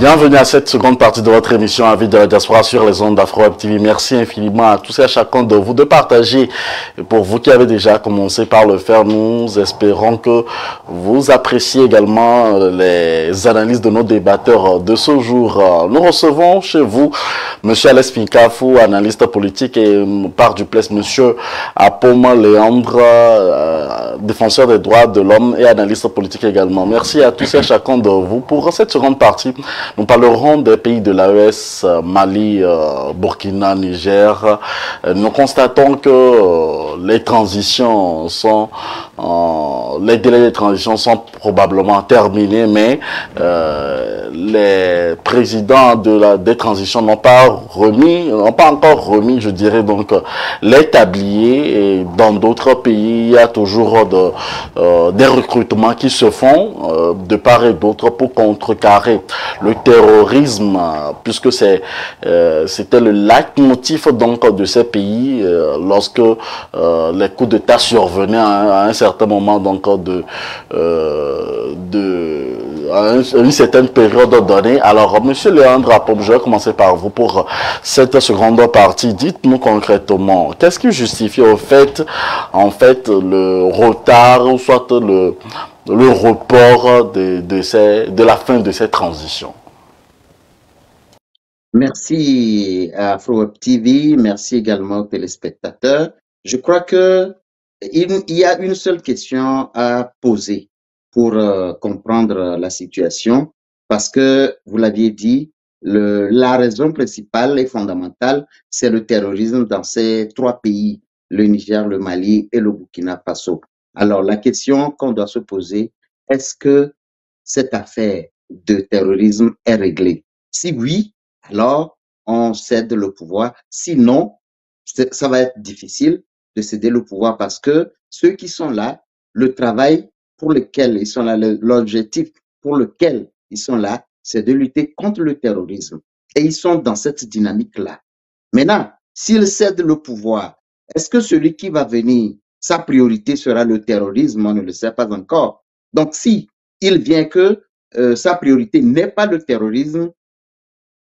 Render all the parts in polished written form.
Bienvenue à cette seconde partie de votre émission Avis de la diaspora sur les ondes d'Afro-Web TV. Merci infiniment à tous et à chacun de vous de partager. Et pour vous qui avez déjà commencé par le faire, nous espérons que vous appréciez également les analyses de nos débatteurs de ce jour. Nous recevons chez vous Monsieur Alex Pinkafou, analyste politique, et par duplesse Monsieur Apoma Léandre, défenseur des droits de l'homme et analyste politique également. Merci à tous et à chacun de vous. Pour cette seconde partie, nous parlerons des pays de l'AES, Mali, Burkina, Niger. Nous constatons que les transitions sont, les délais de transition sont probablement terminés, mais les présidents des transitions n'ont pas encore remis, je dirais donc, les tabliers. Et dans d'autres pays, il y a toujours des recrutements qui se font de part et d'autre pour contrecarrer le terrorisme, puisque c'était le leitmotiv donc de ces pays lorsque les coups d'État survenaient à un certain moment donc à une certaine période donnée. Alors, Monsieur Léandre Apom, je vais commencer par vous pour cette seconde partie. Dites-nous concrètement, qu'est-ce qui justifie en fait le retard ou soit le report de la fin de ces transitions? Merci à AfroWeb TV, merci également aux téléspectateurs. Je crois que il y a une seule question à poser pour comprendre la situation, parce que, vous l'aviez dit, la raison principale et fondamentale, c'est le terrorisme dans ces trois pays, le Niger, le Mali et le Burkina Faso. Alors, la question qu'on doit se poser, est-ce que cette affaire de terrorisme est réglée? Si oui, alors on cède le pouvoir. Sinon, ça va être difficile de céder le pouvoir parce que ceux qui sont là, le travail pour lequel ils sont là, l'objectif pour lequel ils sont là, c'est de lutter contre le terrorisme. Et ils sont dans cette dynamique-là. Maintenant, s'ils cèdent le pouvoir, est-ce que celui qui va venir, sa priorité sera le terrorisme? On ne le sait pas encore. Donc, si il vient que sa priorité n'est pas le terrorisme,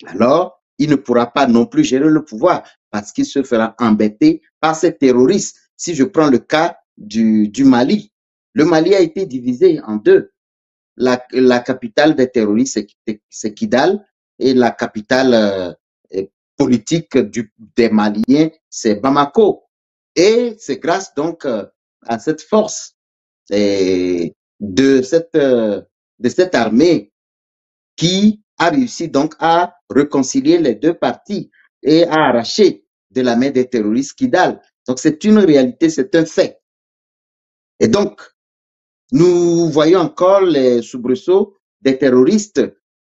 alors il ne pourra pas non plus gérer le pouvoir parce qu'il se fera embêter par ces terroristes. Si je prends le cas du Mali, le Mali a été divisé en deux. La capitale des terroristes, c'est Kidal, et la capitale politique des Maliens, c'est Bamako. Et c'est grâce donc à cette force de cette armée qui a réussi donc à réconcilier les deux parties et à arracher de la main des terroristes Kidal. Donc c'est une réalité, c'est un fait. Et donc, nous voyons encore les soubresauts des terroristes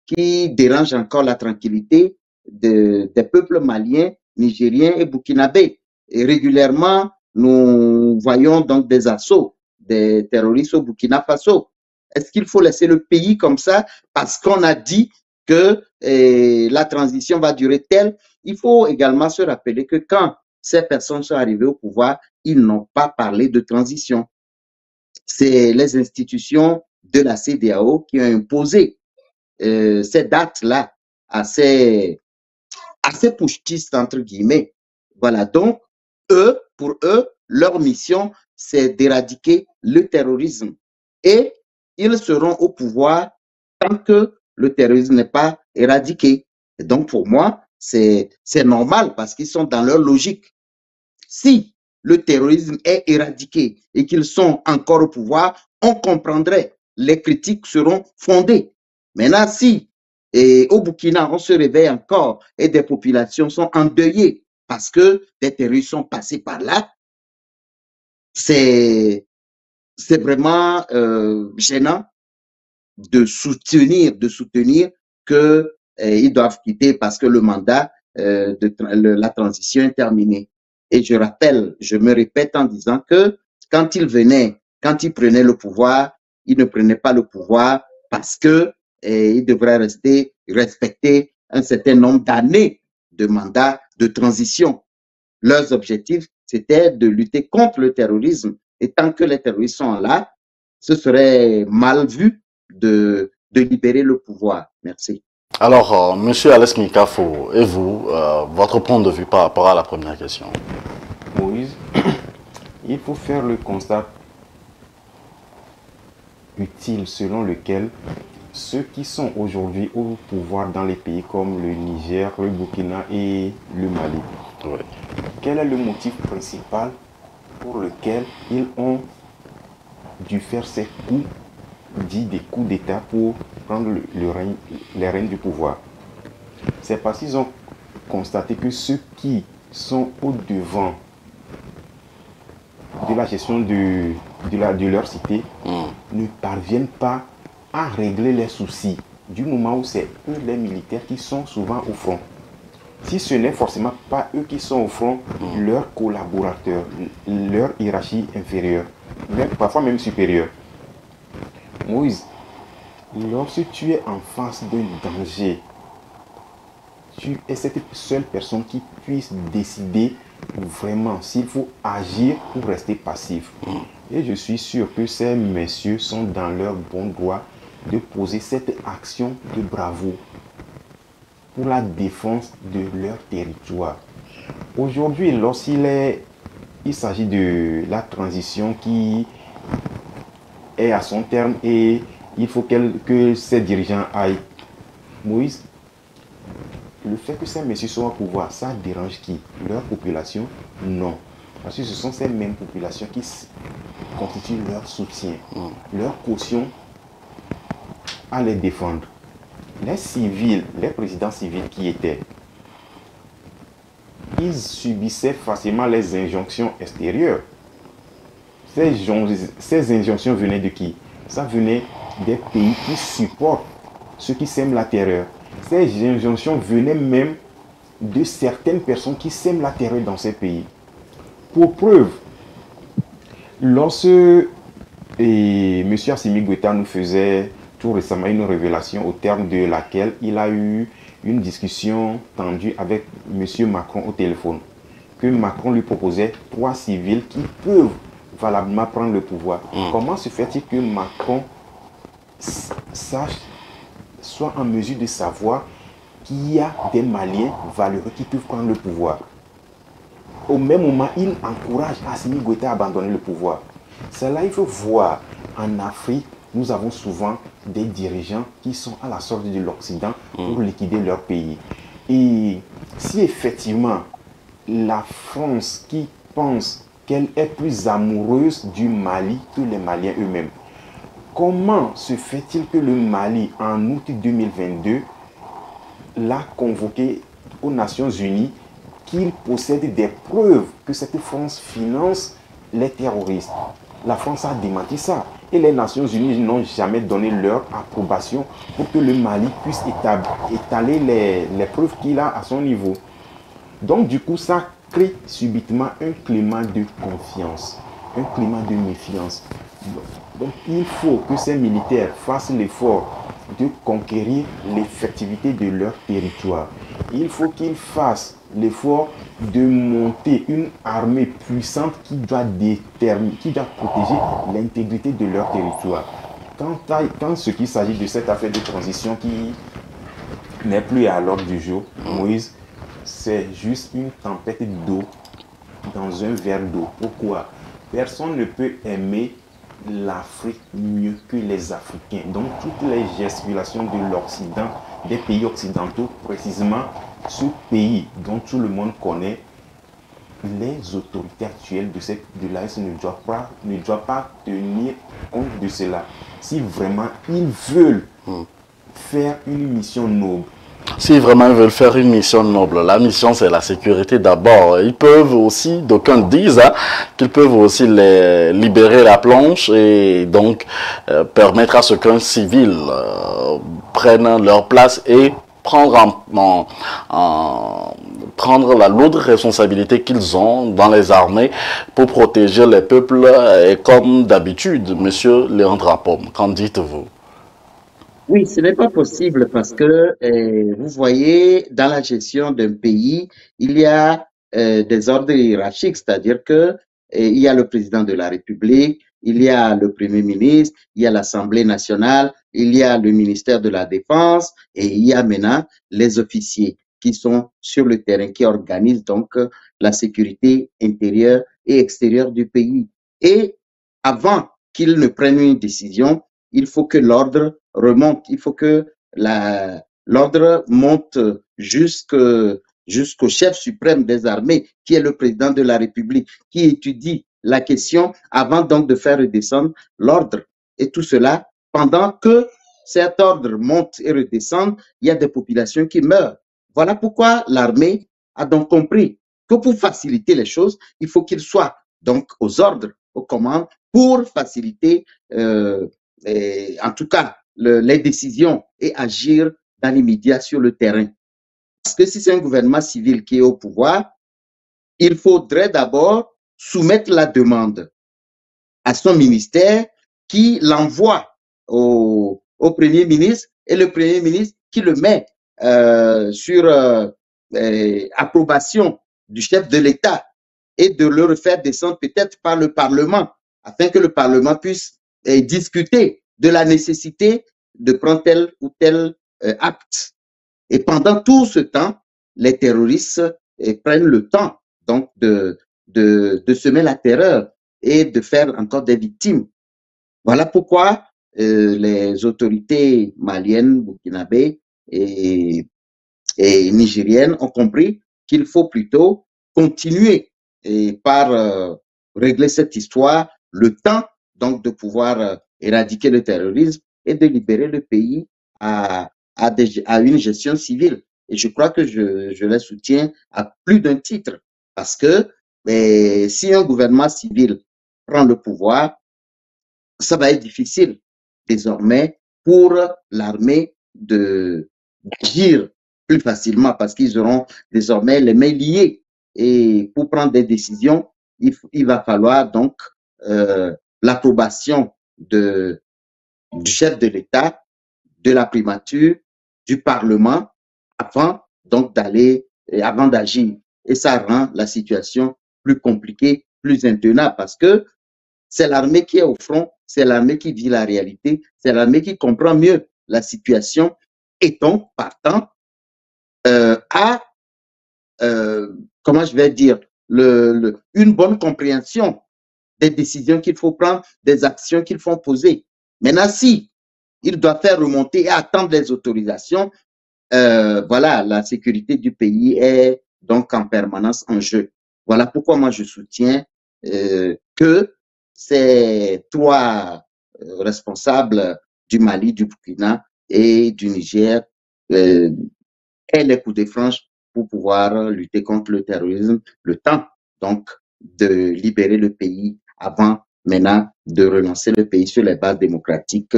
qui dérangent encore la tranquillité des peuples maliens, nigériens et burkinabés. Et régulièrement, nous voyons donc des assauts des terroristes au Burkina Faso. Est-ce qu'il faut laisser le pays comme ça parce qu'on a dit que la transition va durer telle? Il faut également se rappeler que quand ces personnes sont arrivées au pouvoir, ils n'ont pas parlé de transition. C'est les institutions de la CEDEAO qui ont imposé ces dates-là assez pushtistes, entre guillemets. Voilà, donc, pour eux, leur mission, c'est d'éradiquer le terrorisme. Et ils seront au pouvoir tant que le terrorisme n'est pas éradiqué. Et donc, pour moi, c'est normal parce qu'ils sont dans leur logique. Si le terrorisme est éradiqué et qu'ils sont encore au pouvoir, on comprendrait. Les critiques seront fondées. Maintenant, si au Burkina, on se réveille encore et des populations sont endeuillées parce que des terroristes sont passés par là, c'est vraiment gênant de soutenir qu'ils doivent quitter parce que le mandat la transition est terminé. Et je me répète en disant que quand ils prenaient le pouvoir, ils ne prenaient pas le pouvoir parce que ils devraient respecter un certain nombre d'années de mandat de transition. Leurs objectifs, c'était de lutter contre le terrorisme. Et tant que les terroristes sont là, ce serait mal vu de libérer le pouvoir. Merci. Alors, Monsieur Alex Mikafo, et vous, votre point de vue par rapport à la première question? Moïse, il faut faire le constat utile selon lequel ceux qui sont aujourd'hui au pouvoir dans les pays comme le Niger, le Burkina et le Mali, Oui. quel est le motif principal pour lequel ils ont dû faire ces coups, dits des coups d'État pour prendre les rênes du pouvoir? C'est parce qu'ils ont constaté que ceux qui sont au-devant de la gestion de leur cité ne parviennent pas à régler les soucis du moment où c'est eux les militaires qui sont souvent au front. Si ce n'est forcément pas eux qui sont au front, leurs collaborateurs, leur hiérarchie inférieure, mais parfois même supérieure. Moïse, lorsque tu es en face d'un danger, tu es cette seule personne qui puisse décider vraiment s'il faut agir ou rester passif. Et je suis sûr que ces messieurs sont dans leur bon droit de poser cette action de bravoure pour la défense de leur territoire. Aujourd'hui, il s'agit de la transition qui est à son terme et il faut que ces dirigeants aillent. Moïse, le fait que ces messieurs soient au pouvoir, ça dérange qui? Leur population? Non. Parce que ce sont ces mêmes populations qui constituent leur soutien, leur caution à les défendre. Les civils, les présidents civils qui étaient, ils subissaient facilement les injonctions extérieures. Ces injonctions venaient de qui? Ça venait des pays qui supportent ceux qui sèment la terreur. Ces injonctions venaient même de certaines personnes qui sèment la terreur dans ces pays. Pour preuve, lorsque M. Assimi Goïta nous faisait tout récemment une révélation au terme de laquelle il a eu une discussion tendue avec M. Macron au téléphone, que Macron lui proposait 3 civils qui peuvent valablement prendre le pouvoir. Comment se fait-il que Macron soit en mesure de savoir qu'il y a des Maliens valeureux qui peuvent prendre le pouvoir? Au même moment, il encourage Assimi Goïta à abandonner le pouvoir. C'est là il faut voir. En Afrique, nous avons souvent des dirigeants qui sont à la sortie de l'Occident pour liquider leur pays. Et si effectivement la France qui pense qu'elle est plus amoureuse du Mali que les Maliens eux-mêmes, comment se fait-il que le Mali, en août 2022, l'a convoqué aux Nations Unies, qu'il possède des preuves que cette France finance les terroristes? La France a démenti ça. Et les Nations Unies n'ont jamais donné leur approbation pour que le Mali puisse étaler les preuves qu'il a à son niveau. Donc du coup, ça crée subitement un climat de confiance, un climat de méfiance. Donc il faut que ces militaires fassent l'effort de conquérir l'effectivité de leur territoire. Il faut qu'ils fassent l'effort de monter une armée puissante qui doit protéger l'intégrité de leur territoire. Quand ce qui s'agit de cette affaire de transition qui n'est plus à l'ordre du jour, Moïse, c'est juste une tempête d'eau dans un verre d'eau. Pourquoi? Personne ne peut aimer l'Afrique mieux que les Africains. Donc toutes les gesticulations de l'Occident, des pays occidentaux, précisément ce pays dont tout le monde connaît, les autorités actuelles de l'AES ne doivent pas tenir compte de cela. Si vraiment ils veulent faire une mission noble, Si vraiment ils veulent faire une mission noble, la mission c'est la sécurité d'abord. Ils peuvent aussi, d'aucuns disent, qu'ils peuvent aussi libérer la planche et donc permettre à ce qu'un civil prenne leur place et prendre la lourde responsabilité qu'ils ont dans les armées pour protéger les peuples. Et comme d'habitude, monsieur Léandre Apom, qu'en dites-vous? Oui, ce n'est pas possible parce que vous voyez, dans la gestion d'un pays, il y a des ordres hiérarchiques, c'est-à-dire que il y a le président de la République, il y a le Premier ministre, il y a l'Assemblée nationale, il y a le ministère de la Défense et il y a maintenant les officiers qui sont sur le terrain, qui organisent donc la sécurité intérieure et extérieure du pays. Et avant qu'ils ne prennent une décision, il faut que l'ordre remonte, il faut que l'ordre monte jusqu'au chef suprême des armées, qui est le président de la République, qui étudie la question avant donc de faire redescendre l'ordre. Et tout cela, pendant que cet ordre monte et redescend, il y a des populations qui meurent. Voilà pourquoi l'armée a donc compris que pour faciliter les choses, il faut qu'il soit donc aux ordres, aux commandes, pour faciliter, en tout cas, les décisions et agir dans l'immédiat sur le terrain. Parce que si c'est un gouvernement civil qui est au pouvoir, il faudrait d'abord soumettre la demande à son ministère qui l'envoie au Premier ministre et le Premier ministre qui le met sur approbation du chef de l'État et de le refaire descendre peut-être par le Parlement afin que le Parlement puisse discuter de la nécessité de prendre tel ou tel acte. Et pendant tout ce temps, les terroristes prennent le temps donc de semer la terreur et de faire encore des victimes. Voilà pourquoi les autorités maliennes, burkinabées et nigériennes ont compris qu'il faut plutôt continuer par régler cette histoire, le temps donc de pouvoir éradiquer le terrorisme et de libérer le pays à une gestion civile. Et je crois que je les soutiens à plus d'un titre parce que si un gouvernement civil prend le pouvoir, ça va être difficile désormais pour l'armée d'agir plus facilement parce qu'ils auront désormais les mains liées. Et pour prendre des décisions, il va falloir donc l'approbation du chef de l'État, de la primature, du Parlement, avant d'agir. Et ça rend la situation plus compliquée, plus intenable parce que c'est l'armée qui est au front, c'est l'armée qui vit la réalité, c'est l'armée qui comprend mieux la situation et donc, partant, comment je vais dire, une bonne compréhension des décisions qu'il faut prendre, des actions qu'il faut poser. Maintenant, si il doit faire remonter et attendre les autorisations, voilà, la sécurité du pays est donc en permanence en jeu. Voilà pourquoi moi je soutiens que ces trois responsables du Mali, du Burkina et du Niger aient les coups de franche pour pouvoir lutter contre le terrorisme, le temps donc de libérer le pays avant maintenant de relancer le pays sur les bases démocratiques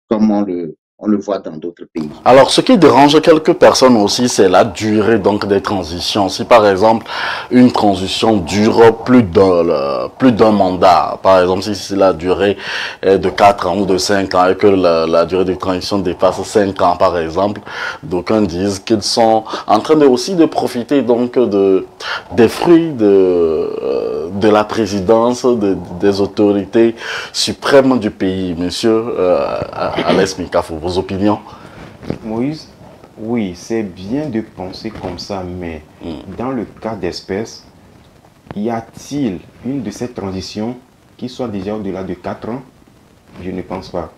comme on le voit dans d'autres pays. Alors, ce qui dérange quelques personnes aussi, c'est la durée donc des transitions. Si par exemple, une transition dure plus d'un mandat, par exemple, si la durée est de 4 ans ou de 5 ans et que la durée de transition dépasse 5 ans, par exemple, d'aucuns disent qu'ils sont en train aussi de profiter donc des fruits de la présidence, des autorités suprêmes du pays. Monsieur Alès Mikafo, vos opinions? Moïse, oui, c'est bien de penser comme ça, mais dans le cas d'espèce, y a-t-il une de ces transitions qui soit déjà au-delà de 4 ans? Je ne pense pas.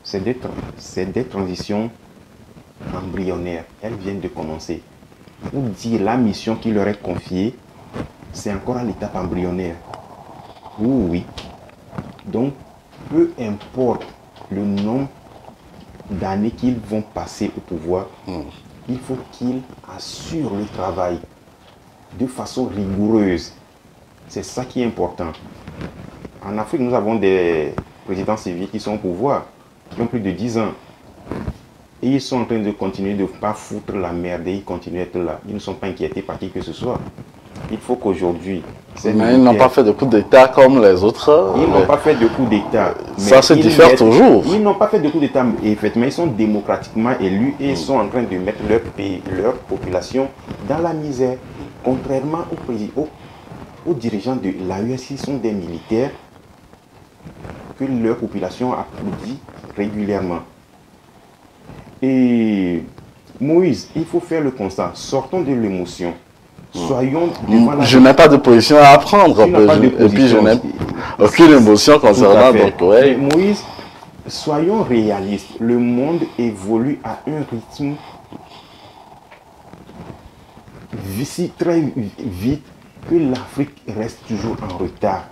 C'est des transitions embryonnaires. Elles viennent de commencer. Pour dire la mission qui leur est confiée, c'est encore à l'étape embryonnaire. Oui. Donc, peu importe le nombre d'années qu'ils vont passer au pouvoir, il faut qu'ils assurent le travail de façon rigoureuse. C'est ça qui est important. En Afrique, nous avons des présidents civils qui sont au pouvoir, qui ont plus de 10 ans. Et ils sont en train de continuer de ne pas foutre la merde et ils continuent à être là. Ils ne sont pas inquiétés par qui que ce soit. Il faut qu'aujourd'hui... Mais ils n'ont pas fait de coup d'État comme les autres. Ils n'ont pas fait de coup d'État. Ça se diffère toujours. Ils n'ont pas fait de coup d'État, effectivement. Ils sont démocratiquement élus et ils sont en train de mettre leur pays, leur population dans la misère. Contrairement aux dirigeants de l'AES, qui sont des militaires que leur population applaudit régulièrement. Et Moïse, il faut faire le constat, sortons de l'émotion. Soyons devant la... Je n'ai pas de position à prendre. Et puis je n'ai aucune émotion concernant. Donc, ouais. Mais Moïse, soyons réalistes. Le monde évolue à un rythme si très vite que l'Afrique reste toujours en retard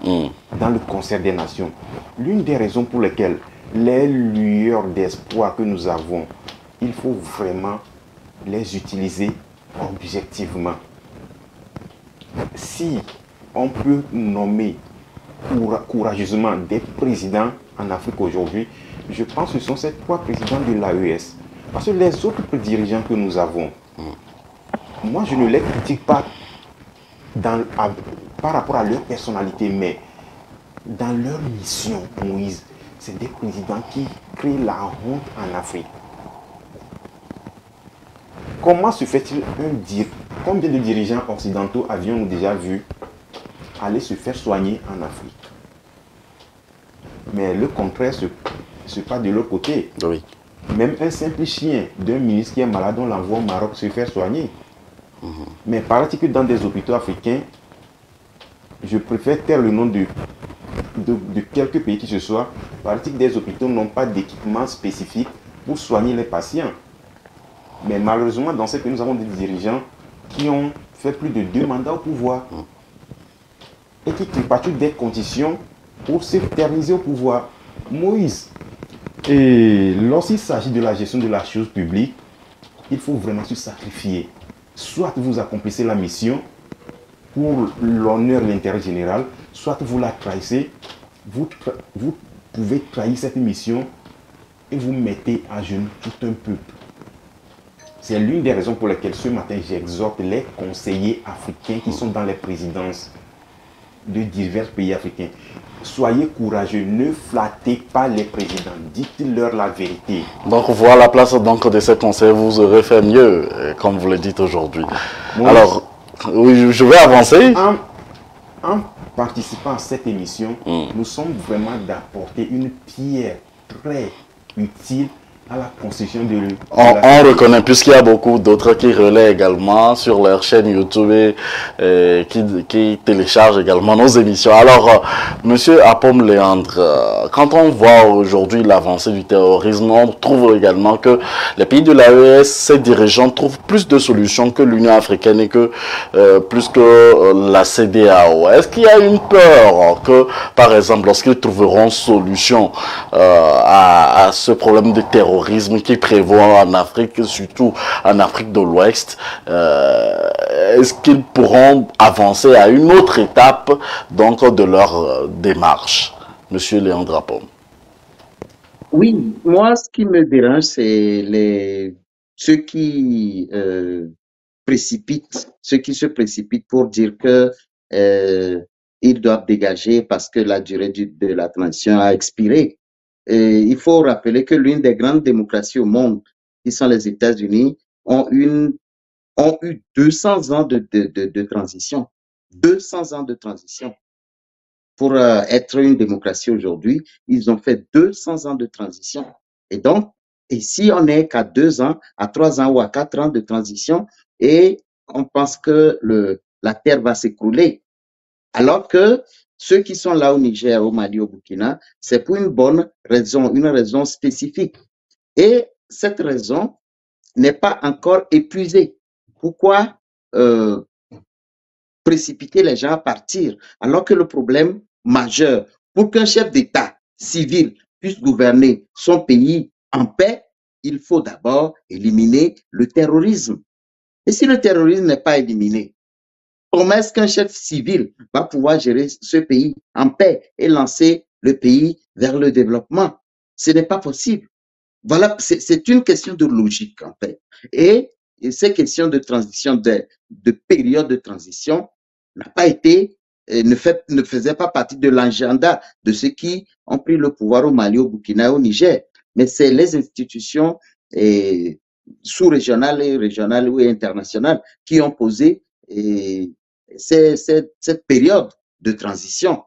dans le concert des nations. L'une des raisons pour lesquelles les lueurs d'espoir que nous avons, il faut vraiment les utiliser objectivement. Si on peut nommer courageusement des présidents en Afrique aujourd'hui, je pense que ce sont ces 3 présidents de l'AES. Parce que les autres dirigeants que nous avons, moi je ne les critique pas par rapport à leur personnalité, mais dans leur mission, Moïse, c'est des présidents qui créent la honte en Afrique. Comment se fait-il combien de dirigeants occidentaux avions-nous déjà vu aller se faire soigner en Afrique? Mais le contraire se passe de l'autre côté. Oui. Même un simple chien d'un ministre qui est malade, on l'envoie au Maroc se faire soigner. Mais paraît-il que dans des hôpitaux africains, je préfère taire le nom de quelques pays qui ce soit, paraît-il que des hôpitaux n'ont pas d'équipement spécifique pour soigner les patients. Mais malheureusement, dans ces pays, nous avons des dirigeants qui ont fait plus de 2 mandats au pouvoir et qui tripatouillent des conditions pour s'éterniser au pouvoir. Moïse, et lorsqu'il s'agit de la gestion de la chose publique, il faut vraiment se sacrifier. Soit vous accomplissez la mission pour l'honneur et l'intérêt général, soit vous la trahissez, vous pouvez trahir cette mission et vous mettez à genoux tout un peuple. C'est l'une des raisons pour lesquelles ce matin j'exhorte les conseillers africains qui sont dans les présidences de divers pays africains. Soyez courageux, ne flattez pas les présidents, dites-leur la vérité. Donc voir la place donc, de ces conseils, vous aurez fait mieux, comme vous le dites aujourd'hui. Alors, oui, je vais avancer. En participant à cette émission, nous sommes vraiment d'apporter une pierre très utile à la construction de on reconnaît, puisqu'il y a beaucoup d'autres qui relaient également sur leur chaîne YouTube et qui téléchargent également nos émissions. Alors, Monsieur Apom Léandre, quand on voit aujourd'hui l'avancée du terrorisme, on trouve également que les pays de l'AES, ces dirigeants trouvent plus de solutions que l'Union africaine et que plus que la CEDEAO. Est-ce qu'il y a une peur que, par exemple, lorsqu'ils trouveront solution à ce problème de terrorisme qui prévaut en Afrique, surtout en Afrique de l'Ouest, est-ce qu'ils pourront avancer à une autre étape donc de leur démarche, Monsieur Léandre Apom? Oui, moi, ce qui me dérange, c'est ceux qui ceux qui se précipitent pour dire que ils doivent dégager parce que la durée de la transition a expiré. Et il faut rappeler que l'une des grandes démocraties au monde, qui sont les États-Unis, ont eu 200 ans de transition. 200 ans de transition. Pour être une démocratie aujourd'hui, ils ont fait 200 ans de transition. Et donc, ici, on n'est qu'à 2 ans, à 3 ans ou à 4 ans de transition et on pense que la terre va s'écrouler. Alors que ceux qui sont là au Niger, au Mali, au Burkina, c'est pour une bonne raison, une raison spécifique. Et cette raison n'est pas encore épuisée. Pourquoi précipiter les gens à partir alors que le problème majeur, pour qu'un chef d'État civil puisse gouverner son pays en paix, il faut d'abord éliminer le terrorisme. Et si le terrorisme n'est pas éliminé, comment est-ce qu'un chef civil va pouvoir gérer ce pays en paix et lancer le pays vers le développement? Ce n'est pas possible. Voilà, c'est une question de logique en fait. Et ces questions de transition, de période de transition, n'a pas été, ne faisait pas partie de l'agenda de ceux qui ont pris le pouvoir au Mali, au Burkina, au Niger. Mais c'est les institutions sous-régionales et régionales ou internationales qui ont posé cette période de transition.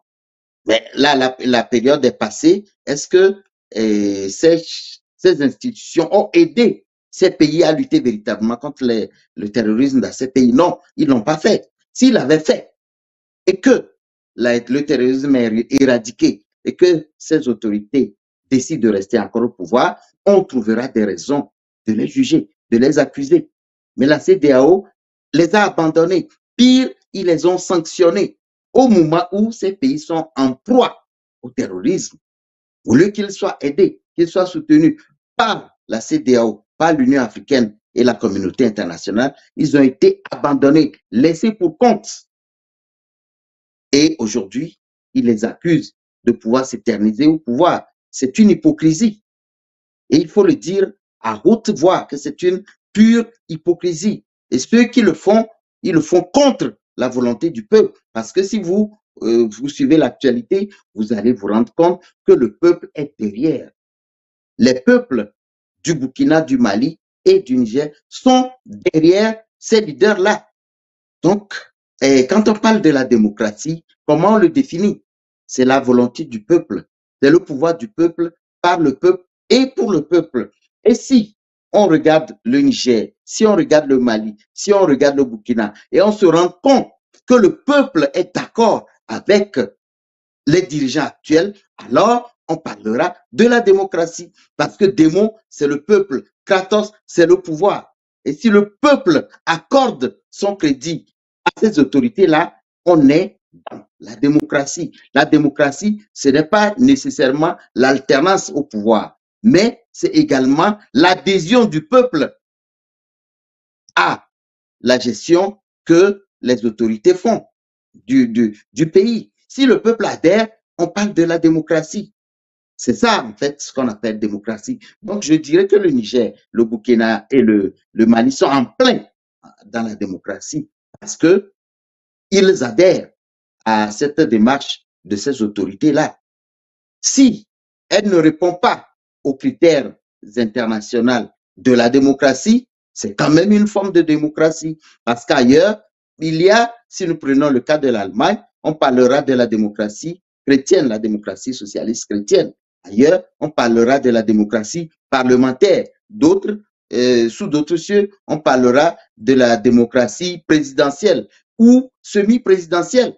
Mais là, la période est passée. Est-ce que ces institutions ont aidé ces pays à lutter véritablement contre le terrorisme dans ces pays? Non, ils l'ont pas fait. S'ils l'avaient fait et que le terrorisme est éradiqué et que ces autorités décident de rester encore au pouvoir, on trouvera des raisons de les juger, de les accuser. Mais la CEDEAO les a abandonnés. Pire, ils les ont sanctionnés au moment où ces pays sont en proie au terrorisme. Au lieu qu'ils soient aidés, qu'ils soient soutenus par la CEDEAO, par l'Union africaine et la communauté internationale, ils ont été abandonnés, laissés pour compte. Et aujourd'hui, ils les accusent de pouvoir s'éterniser au pouvoir. C'est une hypocrisie. Et il faut le dire à haute voix que c'est une pure hypocrisie. Et ceux qui le font, ils le font contre la volonté du peuple. Parce que si vous suivez l'actualité, vous allez vous rendre compte que le peuple est derrière. Les peuples du Burkina, du Mali et du Niger sont derrière ces leaders-là. Donc, quand on parle de la démocratie, comment on le définit? C'est la volonté du peuple, c'est le pouvoir du peuple, par le peuple et pour le peuple. Et si on regarde le Niger, si on regarde le Mali, si on regarde le Burkina, et on se rend compte que le peuple est d'accord avec les dirigeants actuels, alors on parlera de la démocratie. Parce que démon, c'est le peuple, Kratos, c'est le pouvoir. Et si le peuple accorde son crédit à ces autorités-là, on est dans la démocratie. La démocratie, ce n'est pas nécessairement l'alternance au pouvoir, mais c'est également l'adhésion du peuple à la gestion que les autorités font du pays. Si le peuple adhère, on parle de la démocratie. C'est ça, en fait, ce qu'on appelle démocratie. Donc, je dirais que le Niger, le Burkina et le Mali sont en plein dans la démocratie parce que ils adhèrent à cette démarche de ces autorités-là. Si elles ne répondent pas aux critères internationaux de la démocratie, c'est quand même une forme de démocratie. Parce qu'ailleurs, il y a, si nous prenons le cas de l'Allemagne, on parlera de la démocratie chrétienne, la démocratie socialiste chrétienne. Ailleurs, on parlera de la démocratie parlementaire. D'autres, sous d'autres cieux, on parlera de la démocratie présidentielle ou semi-présidentielle.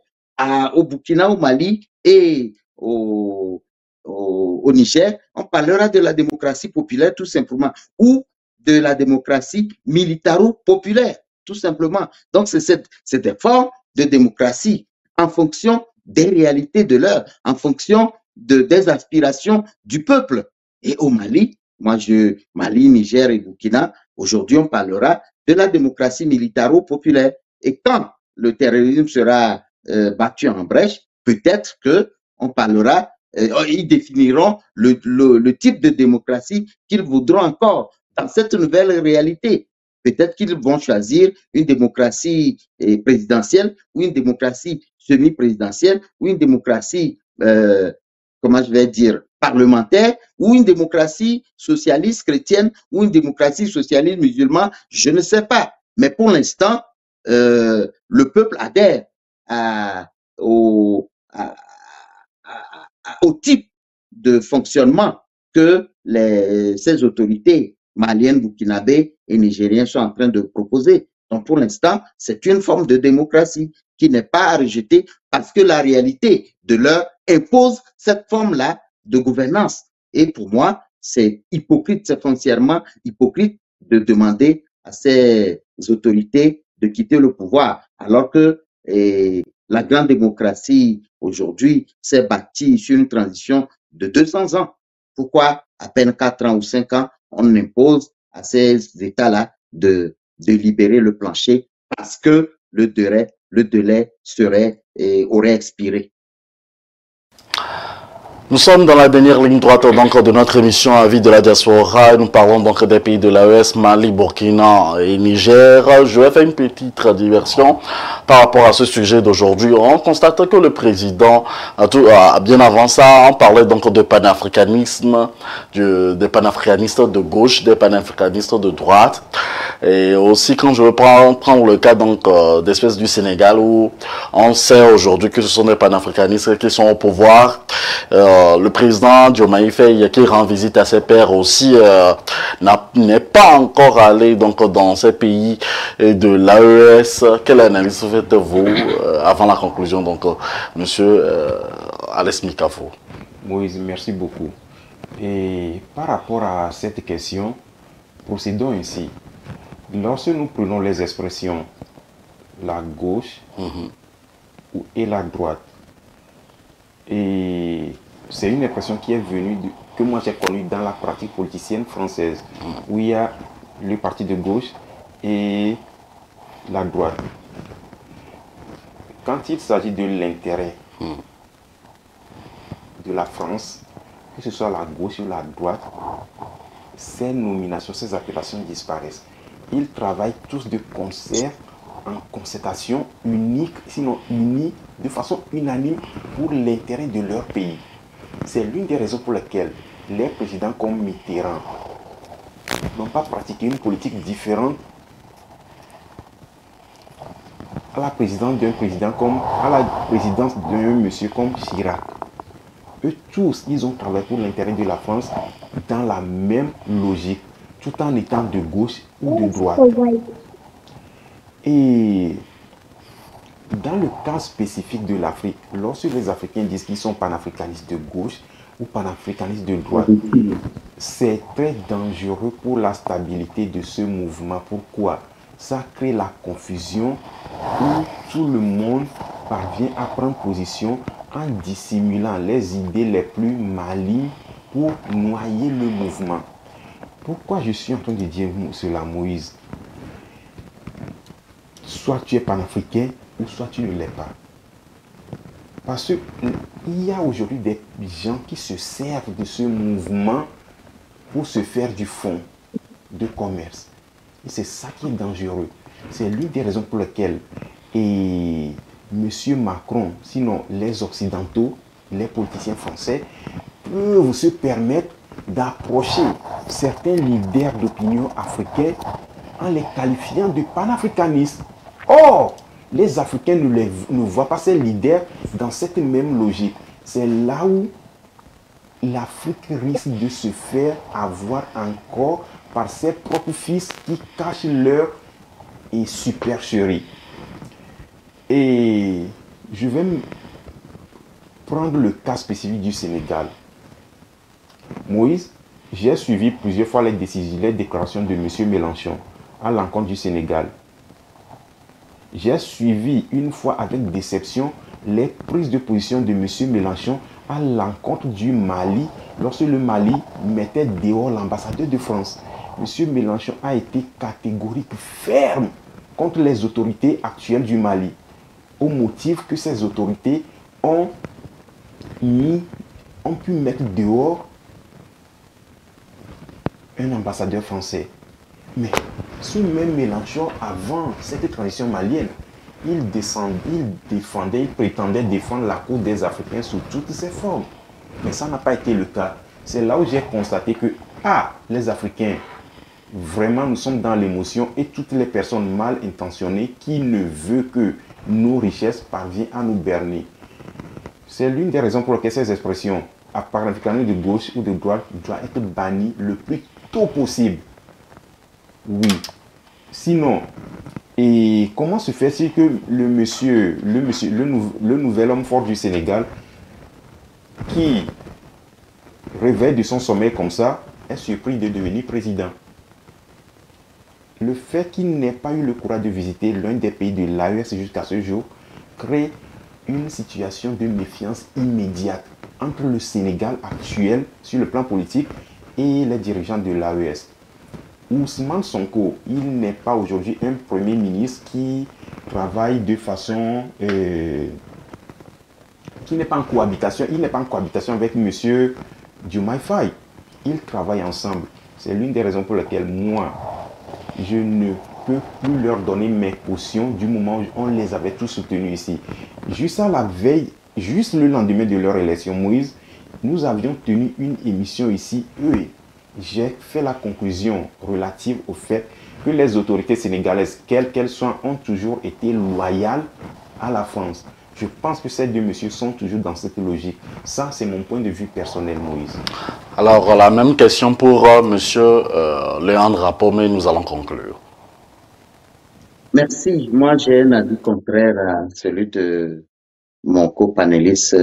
Au Burkina, au Mali et au Niger, on parlera de la démocratie populaire tout simplement, ou de la démocratie militaro-populaire, tout simplement. Donc, c'est des formes de démocratie en fonction des réalités de l'heure, en fonction des aspirations du peuple. Et au Mali, Mali, Niger et Burkina, aujourd'hui, on parlera de la démocratie militaro-populaire. Et quand le terrorisme sera battu en brèche, peut-être qu'on parlera, ils définiront le type de démocratie qu'ils voudront encore dans cette nouvelle réalité. Peut-être qu'ils vont choisir une démocratie présidentielle ou une démocratie semi-présidentielle ou une démocratie, comment je vais dire, parlementaire ou une démocratie socialiste chrétienne ou une démocratie socialiste musulmane, je ne sais pas. Mais pour l'instant, le peuple adhère au type de fonctionnement que ces autorités maliennes, burkinabées et nigériennes sont en train de proposer. Donc, pour l'instant, c'est une forme de démocratie qui n'est pas à rejeter parce que la réalité de l'heure impose cette forme-là de gouvernance. Et pour moi, c'est hypocrite, c'est foncièrement hypocrite de demander à ces autorités de quitter le pouvoir, alors que la grande démocratie aujourd'hui s'est bâtie sur une transition de 200 ans. Pourquoi à peine 4 ans ou 5 ans, on impose à ces États-là de libérer le plancher parce que le délai aurait expiré. Nous sommes dans la dernière ligne droite donc, de notre émission Avis de la diaspora. Nous parlons donc des pays de l'AES, Mali, Burkina et Niger. Je vais faire une petite diversion par rapport à ce sujet d'aujourd'hui. On constate que le président, bien avant ça, on parlait donc de panafricanisme, des panafricanistes de gauche, des panafricanistes de droite. Et aussi, quand je veux prendre le cas donc d'espèces du Sénégal, où on sait aujourd'hui que ce sont des panafricanistes qui sont au pouvoir. Le président Diomaye Faye, qui rend visite à ses pairs aussi, n'est pas encore allé donc dans ces pays de l'AES. Quelle analyse faites-vous avant la conclusion, donc monsieur Alès Mikafo? Moïse, merci beaucoup. Et par rapport à cette question, procédons ainsi. Lorsque nous prenons les expressions la gauche et la droite, et c'est une expression qui est venue, que moi j'ai connue dans la pratique politicienne française, où il y a le parti de gauche et la droite. Quand il s'agit de l'intérêt de la France, que ce soit la gauche ou la droite, ces nominations, ces appellations disparaissent. Ils travaillent tous de concert, en concertation unique, sinon unie, de façon unanime pour l'intérêt de leur pays. C'est l'une des raisons pour lesquelles les présidents comme Mitterrand n'ont pas pratiqué une politique différente à la présidence d'un président comme à la présidence d'un monsieur comme Chirac. Eux tous, ils ont travaillé pour l'intérêt de la France dans la même logique, tout en étant de gauche ou de droite. Et dans le cas spécifique de l'Afrique, lorsque les Africains disent qu'ils sont panafricanistes de gauche ou panafricanistes de droite, c'est très dangereux pour la stabilité de ce mouvement. Pourquoi? Ça crée la confusion où tout le monde parvient à prendre position en dissimulant les idées les plus malignes pour noyer le mouvement. Pourquoi je suis en train de dire cela, Moïse? Soit tu es panafricain ou soit tu ne l'es pas. Parce qu'il y a aujourd'hui des gens qui se servent de ce mouvement pour se faire du fonds de commerce. Et c'est ça qui est dangereux. C'est l'une des raisons pour lesquelles M. Macron, sinon les Occidentaux, les politiciens français, peuvent se permettre d'approcher certains leaders d'opinion africains en les qualifiant de panafricanistes. Or, les Africains ne voient pas ces leaders dans cette même logique. C'est là où l'Afrique risque de se faire avoir encore par ses propres fils qui cachent leur supercherie. Et je vais prendre le cas spécifique du Sénégal. Moïse, j'ai suivi plusieurs fois les déclarations de M. Mélenchon à l'encontre du Sénégal. J'ai suivi une fois avec déception les prises de position de M. Mélenchon à l'encontre du Mali, lorsque le Mali mettait dehors l'ambassadeur de France. M. Mélenchon a été catégorique, ferme contre les autorités actuelles du Mali, au motif que ces autorités ont pu mettre dehors un ambassadeur français. Mais ce même Mélenchon, avant cette transition malienne, il prétendait défendre la cause des Africains sous toutes ses formes. Mais ça n'a pas été le cas. C'est là où j'ai constaté que, les Africains, vraiment nous sommes dans l'émotion, et toutes les personnes mal intentionnées qui ne veulent que nos richesses parviennent à nous berner. C'est l'une des raisons pour lesquelles ces expressions, à panafricanisme de gauche ou de droite, doivent être bannies le plus tôt possible. Oui. Sinon, et comment se fait-il que le nouvel homme fort du Sénégal, qui réveille de son sommeil comme ça, est surpris de devenir président? Le fait qu'il n'ait pas eu le courage de visiter l'un des pays de l'AES jusqu'à ce jour crée une situation de méfiance immédiate entre le Sénégal actuel sur le plan politique et les dirigeants de l'AES. Ousmane Sonko, il n'est pas aujourd'hui un premier ministre qui travaille de façon... qui n'est pas en cohabitation. Il n'est pas en cohabitation avec M. Diomaye Faye. Ils travaillent ensemble. C'est l'une des raisons pour lesquelles moi, je ne peut plus leur donner mes cautions du moment où on les avait tous soutenus ici. Juste à la veille, juste le lendemain de leur élection, Moïse, nous avions tenu une émission ici. J'ai fait la conclusion relative au fait que les autorités sénégalaises, quelles qu'elles soient, ont toujours été loyales à la France. Je pense que ces deux messieurs sont toujours dans cette logique. Ça, c'est mon point de vue personnel, Moïse. Alors, la même question pour monsieur Léandre Apomé, nous allons conclure. Merci. Moi, j'ai un avis contraire à celui de mon copanéliste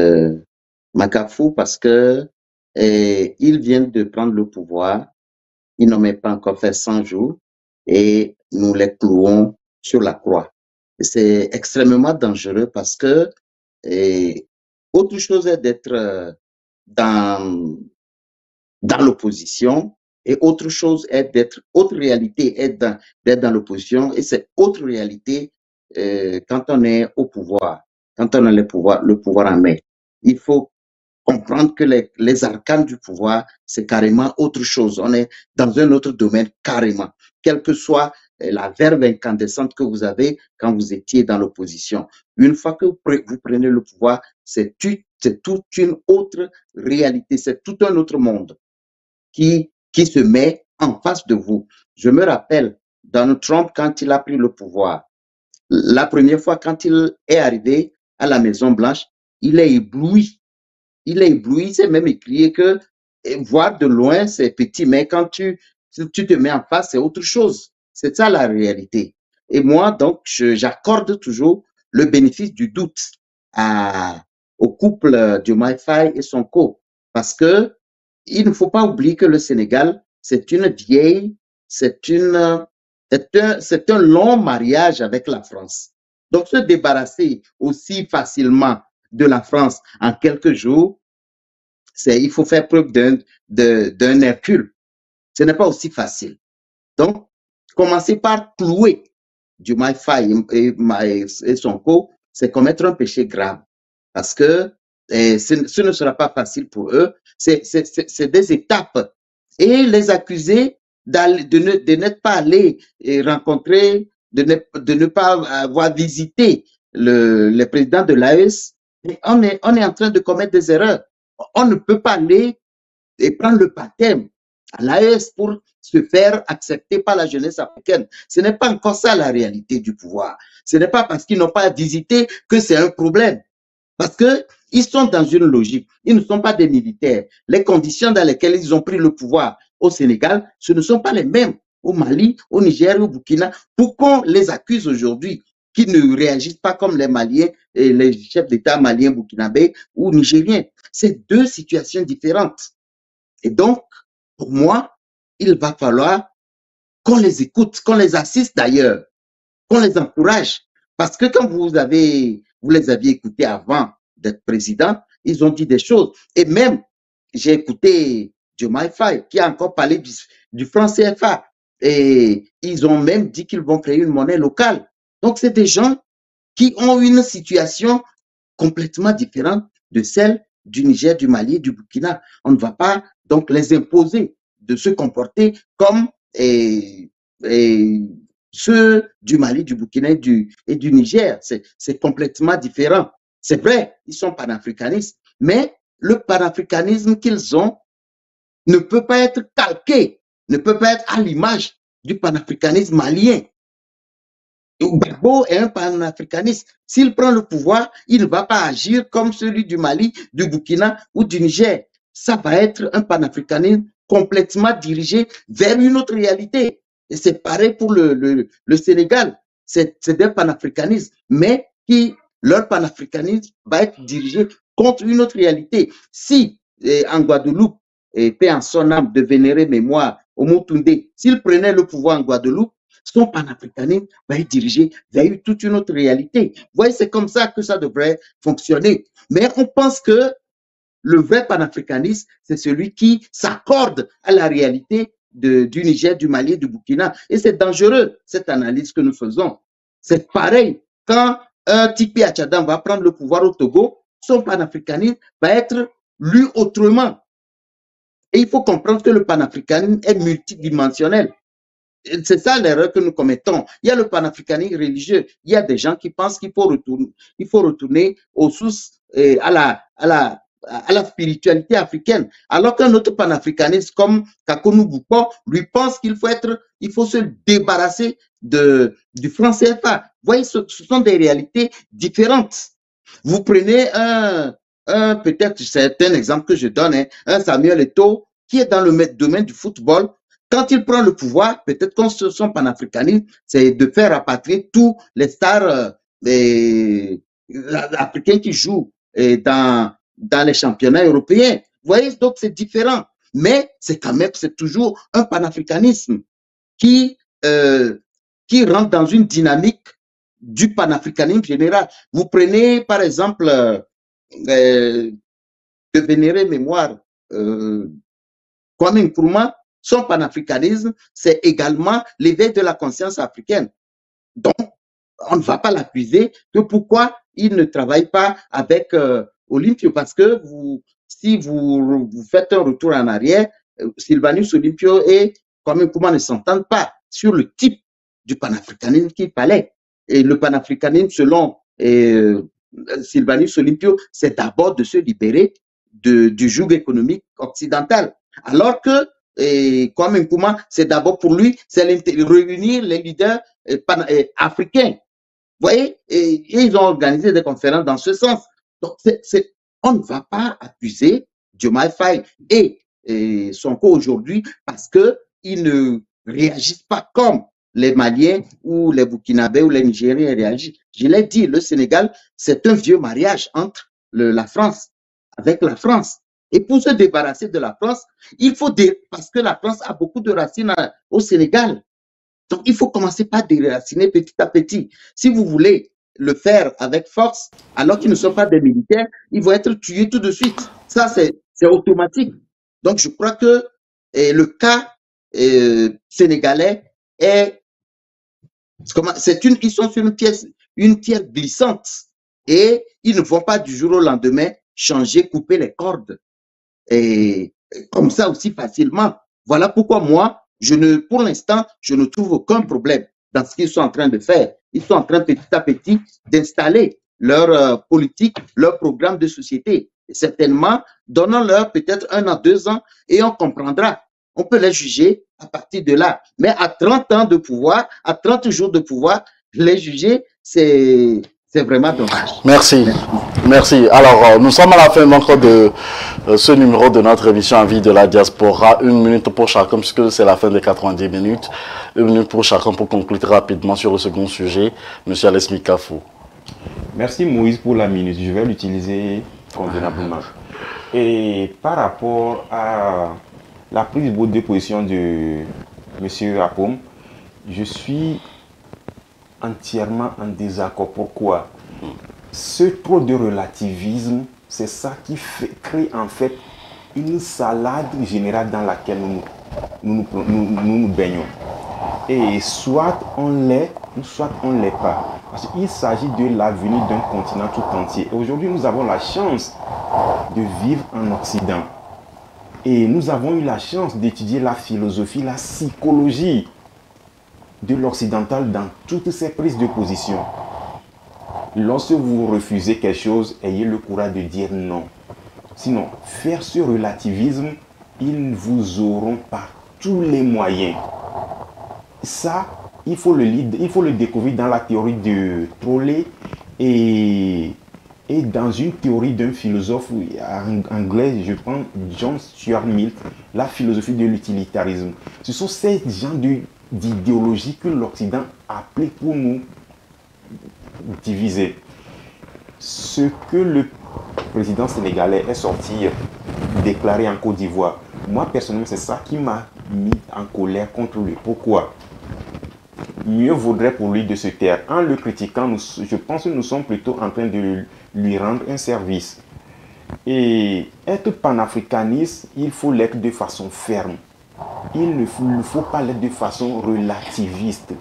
Makafou parce que ils viennent de prendre le pouvoir. Ils n'ont même pas encore fait 100 jours et nous les clouons sur la croix. C'est extrêmement dangereux parce que autre chose est d'être dans l'opposition et autre chose est autre réalité est d'être dans l'opposition et c'est autre réalité quand on est au pouvoir, quand on a le pouvoir en main. Il faut comprendre que les arcanes du pouvoir, c'est carrément autre chose. On est dans un autre domaine carrément, quelle que soit la verve incandescente que vous avez quand vous étiez dans l'opposition. Une fois que vous prenez le pouvoir, c'est toute une autre réalité, c'est tout un autre monde qui se met en face de vous. Je me rappelle, Donald Trump, quand il a pris le pouvoir, la première fois quand il est arrivé à la Maison-Blanche, il est ébloui. Il est ébloui, c'est même écrit que voir de loin, c'est petit, mais quand tu te mets en face, c'est autre chose. C'est ça la réalité. Et moi, donc, j'accorde toujours le bénéfice du doute au couple Diomaye Faye et Sonko. Parce que il ne faut pas oublier que le Sénégal, c'est une vieille, c'est un long mariage avec la France. Donc, se débarrasser aussi facilement de la France en quelques jours, il faut faire preuve d'un Hercule. Ce n'est pas aussi facile. Donc, commencer par clouer Diomaye Faye et Sonko, c'est commettre un péché grave. Parce que ce ne sera pas facile pour eux. C'est des étapes. Et les accuser de n'être pas allés rencontrer, de ne pas avoir visité le président de l'AES, on est en train de commettre des erreurs. On ne peut pas aller et prendre le baptême à l'AES pour se faire accepter par la jeunesse africaine. Ce n'est pas encore ça la réalité du pouvoir. Ce n'est pas parce qu'ils n'ont pas visité que c'est un problème. Parce qu'ils sont dans une logique. Ils ne sont pas des militaires. Les conditions dans lesquelles ils ont pris le pouvoir au Sénégal, ce ne sont pas les mêmes au Mali, au Niger, au Burkina. Pourquoi on les accuse aujourd'hui qui ne réagissent pas comme les Maliens et les chefs d'État maliens, burkinabés ou nigériens? C'est deux situations différentes. Et donc, pour moi, il va falloir qu'on les écoute, qu'on les assiste d'ailleurs, qu'on les encourage. Parce que quand vous les aviez écoutés avant d'être président, ils ont dit des choses. Et même, j'ai écouté Diomaye Faye qui a encore parlé du franc CFA. Et ils ont même dit qu'ils vont créer une monnaie locale. Donc, c'est des gens qui ont une situation complètement différente de celle du Niger, du Mali et du Burkina. On ne va pas donc les imposer de se comporter comme ceux du Mali, du Burkina et du Niger. C'est complètement différent. C'est vrai, ils sont panafricanistes, mais le panafricanisme qu'ils ont ne peut pas être calqué, ne peut pas être à l'image du panafricanisme malien. Gbagbo est un panafricaniste. S'il prend le pouvoir, il ne va pas agir comme celui du Mali, du Burkina ou du Niger. Ça va être un panafricanisme complètement dirigé vers une autre réalité. Et c'est pareil pour le Sénégal. C'est des panafricanistes, mais leur panafricanisme va être dirigé contre une autre réalité. Si en Guadeloupe, paix en son âme de vénérer mémoire au Moutoundé, s'il prenait le pouvoir en Guadeloupe, son panafricanisme va être dirigé vers toute une autre réalité. Vous voyez, c'est comme ça que ça devrait fonctionner. Mais on pense que le vrai panafricanisme, c'est celui qui s'accorde à la réalité du Niger, du Mali, du Burkina. Et c'est dangereux, cette analyse que nous faisons. C'est pareil, quand un Tipi Achadam va prendre le pouvoir au Togo, son panafricanisme va être lu autrement. Et il faut comprendre que le panafricanisme est multidimensionnel. c'est ça l'erreur que nous commettons. Il y a le panafricanisme religieux. Il y a des gens qui pensent qu'il faut retourner aux sources, à la spiritualité africaine. Alors qu'un autre panafricaniste comme Kakonou Bouko, lui pense il faut se débarrasser du franc CFA. Vous voyez, ce sont des réalités différentes. Vous prenez peut-être, c'est un exemple que je donne, hein, un Samuel Eto'o qui est dans le domaine du football. Quand il prend le pouvoir, peut-être qu'on son panafricanisme, c'est de faire rapatrier tous les stars africains qui jouent dans les championnats européens. Vous voyez, donc c'est différent. Mais c'est quand même, c'est toujours un panafricanisme qui rentre dans une dynamique du panafricanisme général. Vous prenez, par exemple, de vénérer mémoire, Kwame Nkrumah, son panafricanisme, c'est également l'éveil de la conscience africaine. Donc, on ne va pas l'accuser que pourquoi il ne travaille pas avec Olympio, parce que si vous faites un retour en arrière, Sylvanus Olympio et Kwame Nkrumah ne s'entendent pas sur le type du panafricanisme qu'il fallait. Et le panafricanisme, selon Sylvanus Olympio, c'est d'abord de se libérer du joug économique occidental. Alors que Kwame Nkrumah, c'est d'abord pour lui, c'est réunir les leaders africains. Vous voyez, et ils ont organisé des conférences dans ce sens. Donc, on ne va pas accuser Diomaye Faye et Sonko aujourd'hui parce qu'ils ne réagissent pas comme les Maliens ou les Burkinabés ou les Nigériens réagissent. Je l'ai dit, le Sénégal, c'est un vieux mariage entre la France, avec la France. Et pour se débarrasser de la France, parce que la France a beaucoup de racines au Sénégal. Donc, il faut commencer par déraciner petit à petit. Si vous voulez le faire avec force, alors qu'ils ne sont pas des militaires, ils vont être tués tout de suite. Ça, c'est automatique. Donc, je crois que le cas sénégalais ils sont sur une pierre glissante et ils ne vont pas du jour au lendemain changer, couper les cordes et comme ça aussi facilement. Voilà pourquoi moi, pour l'instant, je ne trouve aucun problème dans ce qu'ils sont en train de faire. Ils sont en train petit à petit d'installer leur politique, leur programme de société. Et certainement, donnons-leur peut-être 1 an, 2 ans et on comprendra. On peut les juger à partir de là. Mais à 30 ans de pouvoir, à 30 jours de pouvoir, les juger, c'est vraiment dommage. Merci. Merci. Alors, nous sommes à la fin donc de ce numéro de notre émission Envie de la diaspora. 1 minute pour chacun, puisque c'est la fin des 90 minutes. 1 minute pour chacun pour conclure rapidement sur le second sujet. Monsieur Alesmi Kafou. Merci Moïse pour la minute. Je vais l'utiliser convenablement. Et par rapport à la prise de position de M. Apom, je suis entièrement en désaccord. Pourquoi? Ce trop de relativisme, c'est ça qui crée en fait une salade générale dans laquelle nous baignons. Et soit on l'est, soit on ne l'est pas. Parce qu'il s'agit de l'avenir d'un continent tout entier. Aujourd'hui, nous avons la chance de vivre en Occident. Et nous avons eu la chance d'étudier la philosophie, la psychologie de l'occidental dans toutes ses prises de position. Lorsque vous refusez quelque chose, ayez le courage de dire non. Sinon, faire ce relativisme, ils vous auront par tous les moyens. Ça, il faut le découvrir dans la théorie de Trolley et dans une théorie d'un philosophe anglais, je prends John Stuart Mill, la philosophie de l'utilitarisme. Ce sont ces genres d'idéologies que l'Occident applique pour nous diviser. Ce que le président sénégalais est sorti déclarer en Côte d'Ivoire, moi personnellement c'est ça qui m'a mis en colère contre lui. Pourquoi? Mieux vaudrait pour lui de se taire. En le critiquant, je pense que nous sommes plutôt en train de lui rendre un service. Et être panafricaniste, il faut l'être de façon ferme. Il ne faut pas l'être de façon relativiste.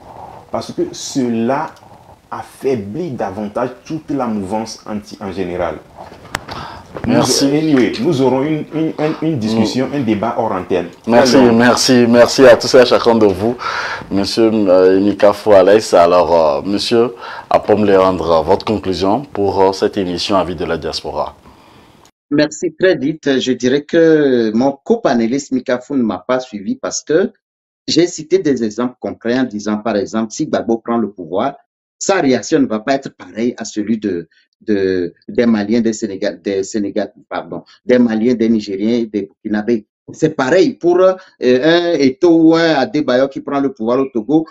Parce que cela affaiblit davantage toute la mouvance en général. Merci. Anyway, nous aurons une discussion, un débat hors antenne. Merci à tous et à chacun de vous. Monsieur Mika Foualès, alors monsieur Apom Léandre, votre conclusion pour cette émission Avis de la diaspora. Merci, très vite. Je dirais que mon copanéliste Mika Fou ne m'a pas suivi parce que j'ai cité des exemples concrets en disant, par exemple, si Gbagbo prend le pouvoir, sa réaction ne va pas être pareille à celui des Maliens, des Maliens, des Nigériens, des Burkinabés. C'est pareil pour un Eto'o ou un Adebayo qui prend le pouvoir au Togo.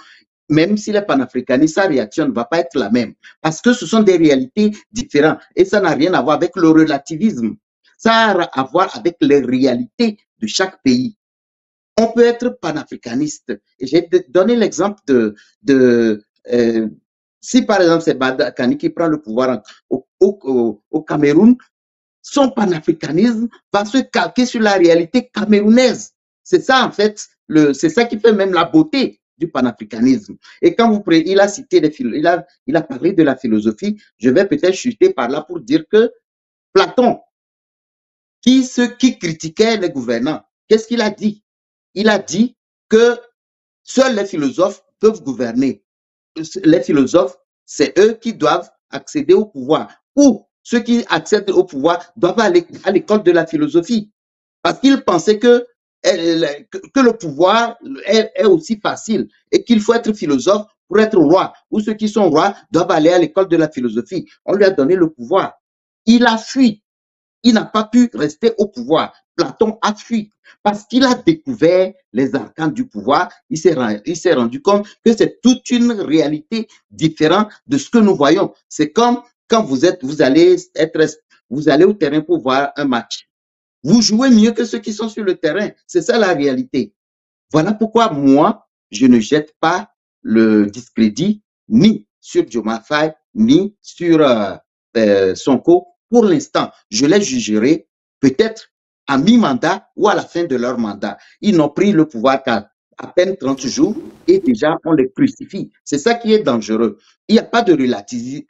Même s'il est panafricaniste, sa réaction ne va pas être la même. Parce que ce sont des réalités différentes. Et ça n'a rien à voir avec le relativisme. Ça a à voir avec les réalités de chaque pays. On peut être panafricaniste. Et j'ai donné l'exemple si par exemple c'est Badakani qui prend le pouvoir au Cameroun, son panafricanisme va se calquer sur la réalité camerounaise. C'est ça en fait, c'est ça qui fait même la beauté du panafricanisme. Et quand vous prenez, il a cité il a parlé de la philosophie, je vais peut-être chuter par là pour dire que Platon, qui critiquait les gouvernants, qu'est-ce qu'il a dit? Il a dit que seuls les philosophes peuvent gouverner. Les philosophes, c'est eux qui doivent accéder au pouvoir. Ou ceux qui accèdent au pouvoir doivent aller à l'école de la philosophie. Parce qu'ils pensaient que le pouvoir est aussi facile et qu'il faut être philosophe pour être roi. Ou ceux qui sont rois doivent aller à l'école de la philosophie. On lui a donné le pouvoir. Il a fui. Il n'a pas pu rester au pouvoir. Platon a fui parce qu'il a découvert les arcanes du pouvoir. Il s'est rendu compte que c'est toute une réalité différente de ce que nous voyons. C'est comme quand vous allez au terrain pour voir un match. Vous jouez mieux que ceux qui sont sur le terrain. C'est ça la réalité. Voilà pourquoi moi, je ne jette pas le discrédit ni sur Diomaye ni sur Sonko. Pour l'instant, je les jugerai peut-être à mi-mandat ou à la fin de leur mandat. Ils n'ont pris le pouvoir qu'à peine 30 jours et déjà on les crucifie. C'est ça qui est dangereux. Il n'y a pas de relativisme.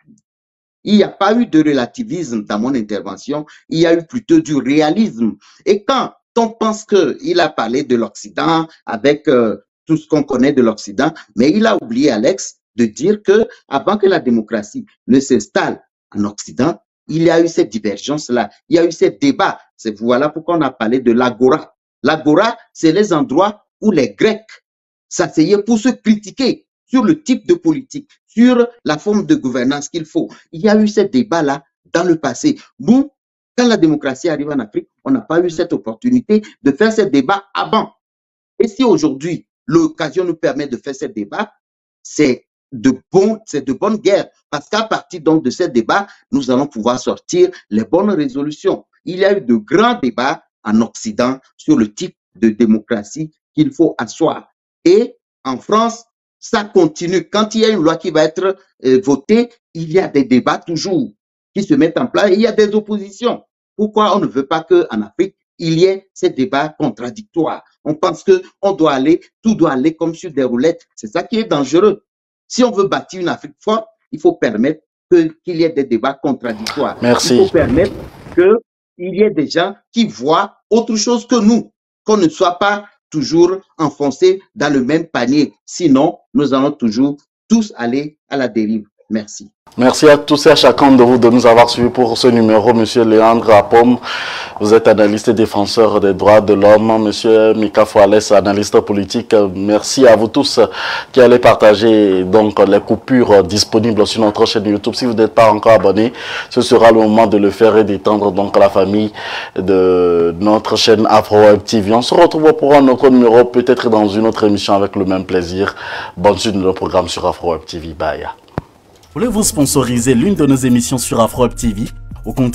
Il n'y a pas eu de relativisme dans mon intervention. Il y a eu plutôt du réalisme. Et quand on pense qu'il a parlé de l'Occident avec tout ce qu'on connaît de l'Occident, mais il a oublié, Alex, de dire que avant que la démocratie ne s'installe en Occident, il y a eu cette divergence-là, il y a eu ces débats. Voilà pourquoi on a parlé de l'agora. L'agora, c'est les endroits où les Grecs s'asseyaient pour se critiquer sur le type de politique, sur la forme de gouvernance qu'il faut. Il y a eu ces débats-là dans le passé. Nous, quand la démocratie arrive en Afrique, on n'a pas eu cette opportunité de faire ces débats avant. Et si aujourd'hui, l'occasion nous permet de faire ces débats, c'est de bonne guerre. Parce qu'à partir donc de ces débats, nous allons pouvoir sortir les bonnes résolutions. Il y a eu de grands débats en Occident sur le type de démocratie qu'il faut asseoir. Et en France, ça continue. Quand il y a une loi qui va être votée, il y a des débats toujours qui se mettent en place et il y a des oppositions. Pourquoi on ne veut pas qu'en Afrique, il y ait ces débats contradictoires? On pense que tout doit aller comme sur des roulettes. C'est ça qui est dangereux. Si on veut bâtir une Afrique forte, il faut permettre qu'il y ait des débats contradictoires. Merci. Il faut permettre qu'il y ait des gens qui voient autre chose que nous, qu'on ne soit pas toujours enfoncés dans le même panier. Sinon, nous allons toujours tous aller à la dérive. Merci. Merci à tous et à chacun de vous de nous avoir suivis pour ce numéro. Monsieur Léandre Apom, vous êtes analyste et défenseur des droits de l'homme. Monsieur Mika Foualès, analyste politique. Merci à vous tous qui allez partager donc les coupures disponibles sur notre chaîne YouTube. Si vous n'êtes pas encore abonné, ce sera le moment de le faire et d'étendre donc la famille de notre chaîne AfroWeb TV. On se retrouve pour un autre numéro, peut-être dans une autre émission avec le même plaisir. Bonne suite de nos programmes sur AfroWeb TV. Bye. Voulez-vous sponsoriser l'une de nos émissions sur AfroWeb TV? Au contraire,